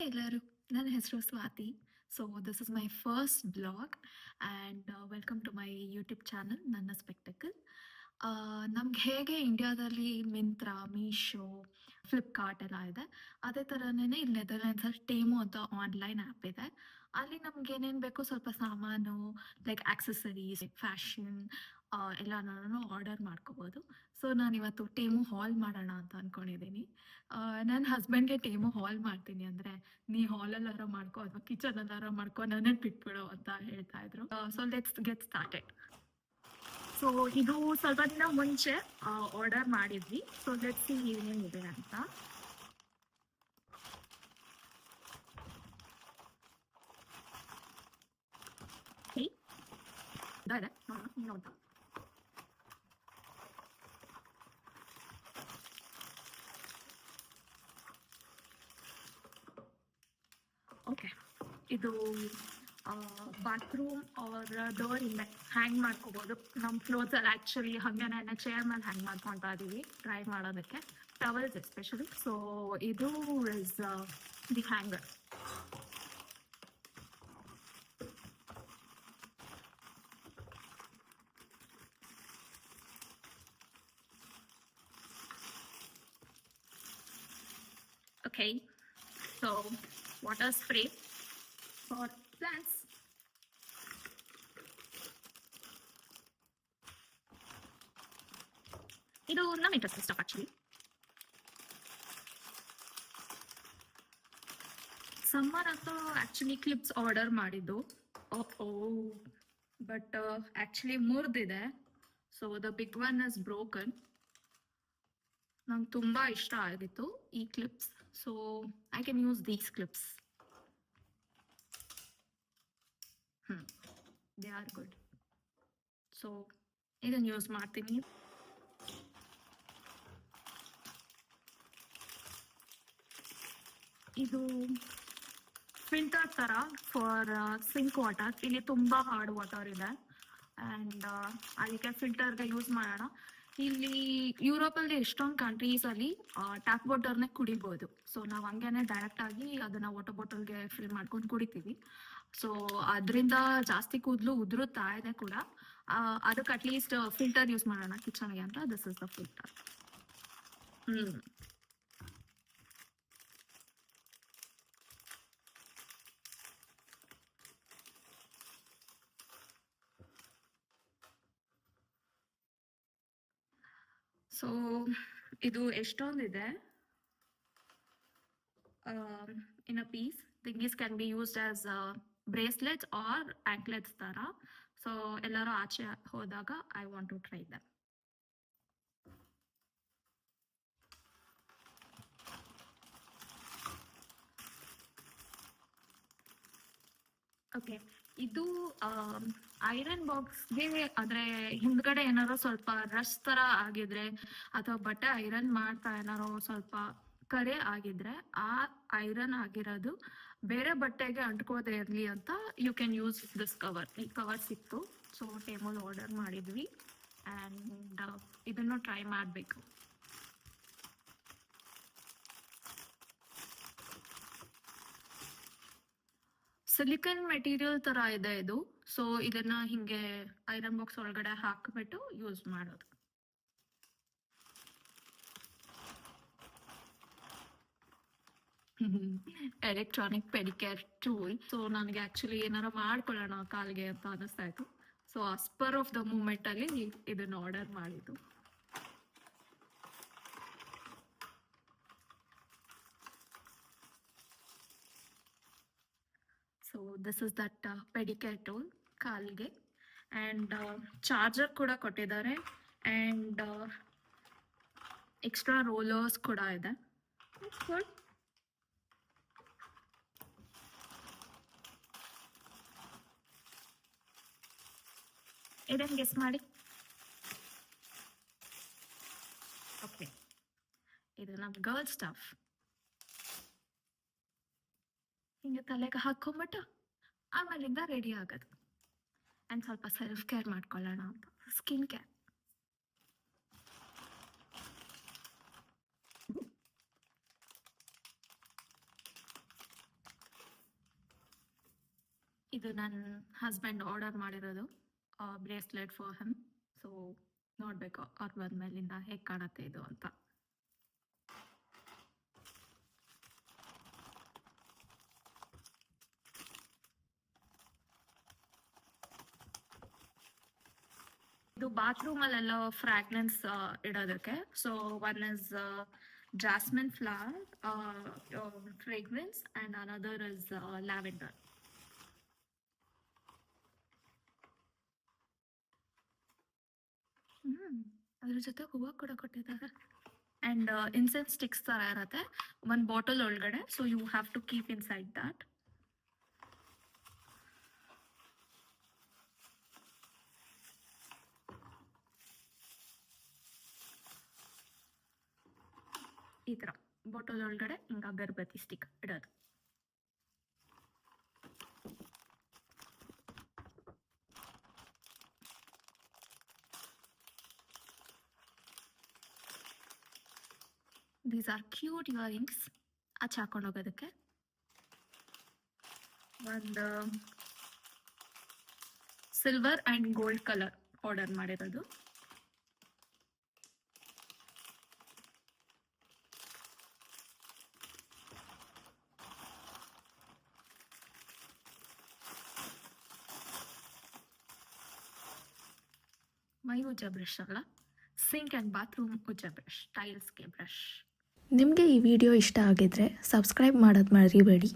ಎಲ್ಲರೂ, ನನ್ನ ಹೆಸರು Swathi. So this is my first blog and welcome to my YouTube channel ನನ್ನ ಸ್ಪೆಕ್ಟಕಲ್. ನಮ್ಗೆ ಹೇಗೆ ಇಂಡಿಯಾದಲ್ಲಿ ಮಿಂತ್ರಾ, ಮೀಶೋ, ಫ್ಲಿಪ್ಕಾರ್ಟ್ ಎಲ್ಲ ಇದೆ, ಅದೇ ಥರನೇ ಇಲ್ಲಿ ನೆದರ್ಲ್ಯಾಂಡ್ಸಲ್ಲಿ ಟೇಮು ಅಂತ ಆನ್ಲೈನ್ ಆ್ಯಪ್ ಇದೆ. ಅಲ್ಲಿ ನಮ್ಗೆ ಏನೇನು ಬೇಕು ಸ್ವಲ್ಪ ಸಾಮಾನು ಲೈಕ್ ಆಕ್ಸೆಸರೀಸ್, ಫ್ಯಾಷನ್ ಎಲ್ಲನೂ ಆರ್ಡರ್ ಮಾಡ್ಕೋಬೋದು. ಸೊ ನಾನಿವತ್ತು ಟೇಮು ಹಾಲ್ ಮಾಡೋಣ ಅಂತ ಅಂದ್ಕೊಂಡಿದ್ದೀನಿ. ನನ್ನ ಹಸ್ಬೆಂಡ್ಗೆ ಟೇಮು ಹಾಲ್ ಮಾಡ್ತೀನಿ ಅಂದರೆ ನೀ ಹಾಲಲ್ಲಾರ ಮಾಡ್ಕೋ ಅಥವಾ ಕಿಚನಲ್ಲಾರ ಮಾಡ್ಕೋ, ನನ್ನೇ ಬಿಟ್ಬಿಡು ಅಂತ ಹೇಳ್ತಾ ಇದ್ರು. So let's get started. So ಇದು ಸ್ವಲ್ಪ ದಿನ ಮುಂಚೆ ಆರ್ಡರ್ ಮಾಡಿದ್ವಿ. ಸೊ ಲೆಟ್ಸ್ ಸಿ ಏನೇನಿದೆ ಅಂತ. ಇದೆ ನೋಡೋಣ. ಓಕೆ, ಇದು ಬಾತ್ರೂಮ್ ಆರ್ ಡೋರ್ ಇಲ್ಲೇ ಹ್ಯಾಂಗ್ ಮಾಡ್ಕೋಬೋದು. ನಮ್ಮ ಕ್ಲೋತ್ಸ್ ಎಲ್ಲ ಆ್ಯಕ್ಚುಲಿ ಹಾಗೇನೆ ಚೇರ್ ಮೇಲೆ ಹ್ಯಾಂಗ್ ಮಾಡ್ಕೊತಾ ಇದ್ದೀವಿ ಟ್ರೈ ಮಾಡೋದಕ್ಕೆ, ಟವಲ್ಸ್ ಎಸ್ಪೆಷಲಿ. ಸೊ ಇದು is the hanger. Okay, so water spray for plants. ಇದು ನಮ್ಮ ಇಂಟ್ರೆಸ್ಟ್ ಸ್ಟಫ್ ಆಕ್ಚುಲಿ. ಸಮ್ಮರ್ ಅಂತ ಆಕ್ಚುಲಿ ಕ್ಲಿಪ್ಸ್ ಆರ್ಡರ್ ಮಾಡಿದ್ದು. ಓ ಬಟ್ ಆಕ್ಚುಲಿ ಮುರಿದಿದೆ. So the big one is broken. ನಂಗೆ ತುಂಬ ಇಷ್ಟ ಆಗಿತ್ತು ಈ clips. So I can use these clips. They are good. So ಇದನ್ನು ಯೂಸ್ ಮಾಡ್ತೀನಿ. ಇದು ಫಿಲ್ಟರ್ ಥರ ಫಾರ್ ಸಿಂಕ್ ವಾಟರ್. ಇಲ್ಲಿ ತುಂಬ ಹಾರ್ಡ್ ವಾಟರ್ ಇದೆ ಆ್ಯಂಡ್ ಅದಕ್ಕೆ ಫಿಲ್ಟರ್ಗೆ ಯೂಸ್ ಮಾಡೋಣ. ಇಲ್ಲಿ ಯುರೋಪಲ್ಲಿ ಎಷ್ಟೊಂದು ಕಂಟ್ರೀಸಲ್ಲಿ ಟ್ಯಾಪ್ ವಾಟರ್ನೇ ಕುಡಿಬೋದು. ಸೊ ನಾವು ಹಂಗೇನೆ ಡೈರೆಕ್ಟಾಗಿ ಅದನ್ನು ವಾಟರ್ ಬಾಟಲ್ಗೆ ಫಿಲ್ ಮಾಡ್ಕೊಂಡು ಕುಡಿತೀವಿ. ಸೊ ಅದರಿಂದ ಜಾಸ್ತಿ ಕೂದಲು ಉದುರುತ್ತಾ ಇದೆ ಕೂಡ. ಅದಕ್ಕೆ ಅಟ್ಲೀಸ್ಟ್ ಫಿಲ್ಟರ್ ಯೂಸ್ ಮಾಡೋಣ ಕಿಚನ್ಗೆ ಅಂತ this is the filter. So ಇದು ಎಷ್ಟೊಂದಿದೆ in a piece. Things can be used as bracelets or anklets ಥರ. ಸೊ ಎಲ್ಲರೂ ಆಚೆ ಹೋದಾಗ I want to try them. Okay, ಇದು ಐರನ್ ಬಾಕ್ಸ್ಗೆ ಆದರೆ ಹಿಂದ್ಗಡೆ ಏನಾದ್ರು ಸ್ವಲ್ಪ ರಸ್ಟ್ ಥರ ಆಗಿದ್ರೆ ಅಥವಾ ಬಟ್ಟೆ ಐರನ್ ಮಾಡ್ತಾ ಏನಾದ್ರು ಸ್ವಲ್ಪ ಕರೆ ಆಗಿದ್ರೆ ಆ ಐರನ್ ಆಗಿರೋದು ಬೇರೆ ಬಟ್ಟೆಗೆ ಅಂಟ್ಕೋದೇ ಇರಲಿ ಅಂತ you can use this cover. ಈ ಕವರ್ ಸಿಕ್ತು. ಸೊ ಟೇಮಲ್ಲಿ ಆರ್ಡರ್ ಮಾಡಿದ್ವಿ ಆ್ಯಂಡ್ ಇದನ್ನು ಟ್ರೈ ಮಾಡಬೇಕು. ಸಿಲಿಕನ್ ಮೆಟೀರಿಯಲ್ ಥರ ಇದೆ ಇದು. ಸೊ ಇದನ್ನ ಹಿಂಗೆ ಐರನ್ ಬಾಕ್ಸ್ ಒಳಗಡೆ ಹಾಕಿಬಿಟ್ಟು ಯೂಸ್ ಮಾಡೋದು. Electronic pedicure tool. ಸೊ ನನಗೆ ಆ್ಯಕ್ಚುಲಿ ಏನಾರ ಮಾಡ್ಕೊಳ್ಳೋಣ ಕಾಲಿಗೆ ಅಂತ ಅನ್ನಿಸ್ತಾ ಇತ್ತು. ಸೊ ಸ್ಪರ್ ಆಫ್ ದ ಮೂಮೆಂಟಲ್ಲಿ ಇದನ್ನು ಆರ್ಡರ್ ಮಾಡಿದ್ದು. So this is that pedicure tool ಕಾಲ್ಗೆ. ಆ್ಯಂಡ್ ಚಾರ್ಜರ್ ಕೂಡ ಕೊಟ್ಟಿದ್ದಾರೆ ಆ್ಯಂಡ್ ಎಕ್ಸ್ಟ್ರಾ ರೋಲರ್ಸ್ ಕೂಡ ಇದೆ. ಗುಡ್. ಇದನ್ನು ಗೆಸ್ ಮಾಡಿ. ಓಕೆ, ಇದು ನಮ್ಮ ಗರ್ಲ್ ಸ್ಟಫ್. ಹಿಂಗೆ ತಲೆಗೆ ಹಾಕೊಂಬಿಟ್ಟು ಆಮೇಲಿಂದ ರೆಡಿ ಆಗೋದು. ಆ್ಯಂಡ್ ಸ್ವಲ್ಪ ಸೆಲ್ಫ್ ಕೇರ್ ಮಾಡ್ಕೊಳ್ಳೋಣ ಅಂತ, ಸ್ಕಿನ್ ಕೇರ್. ಇದು ನನ್ನ ಹಸ್ಬೆಂಡ್ ಆರ್ಡರ್ ಮಾಡಿರೋದು ಬ್ರೇಸ್ಲೆಟ್ ಫಾರ್ ಹಿಮ್. ಸೊ ನೋಡಬೇಕು ಅವ್ರು ಬಂದಮೇಲಿಂದ ಹೇಗೆ ಕಾಣುತ್ತೆ ಇದು ಅಂತ. ಇದು ಬಾತ್ರೂಮಲ್ಲೆಲ್ಲ ಫ್ರಾಗ್ರೆನ್ಸ್ ಇಡೋದಕ್ಕೆ. So one is jasmine flower fragrance and another is lavender. ಅದ್ರ ಜೊತೆ ಹೂವು ಕೂಡ ಕೊಟ್ಟಿದ್ದಾರೆ. ಆ್ಯಂಡ್ ಇನ್ಸೆನ್ಸ್ ಸ್ಟಿಕ್ಸ್ ಥರ ಇರುತ್ತೆ ಒಂದು ಬಾಟಲ್ ಒಳಗಡೆ. So you have to keep inside that. ಈ ಥರ ಬಾಟಲ್ ಒಳಗಡೆ ಹಿಂಗೆ ಅಗರಬತ್ತಿ ಸ್ಟಿಕ್ ಇಡೋದು. ದೀಸ್ ಆರ್ ಕ್ಯೂಟ್ ಇಯರಿಂಗ್ಸ್ ಆಚೆ ಹಾಕೊಂಡು ಹೋಗೋದಕ್ಕೆ. ಒಂದು silver and gold colour order ಮಾಡಿರೋದು. ಮೈ ಉಜ್ಜ ಬ್ರಷ್ ಅಲ್ಲ, ಸಿಂಕ್ ಆ್ಯಂಡ್ ಬಾತ್ರೂಮ್ ಉಜ್ಜ ಬ್ರಷ್, ಟೈಲ್ಸ್ಗೆ ಬ್ರಷ್. ನಿಮಗೆ ಈ ವಿಡಿಯೋ ಇಷ್ಟ ಆಗಿದ್ರೆ ಸಬ್ಸ್ಕ್ರೈಬ್ ಮಾಡೋದು ಮರಿಬೇಡಿ.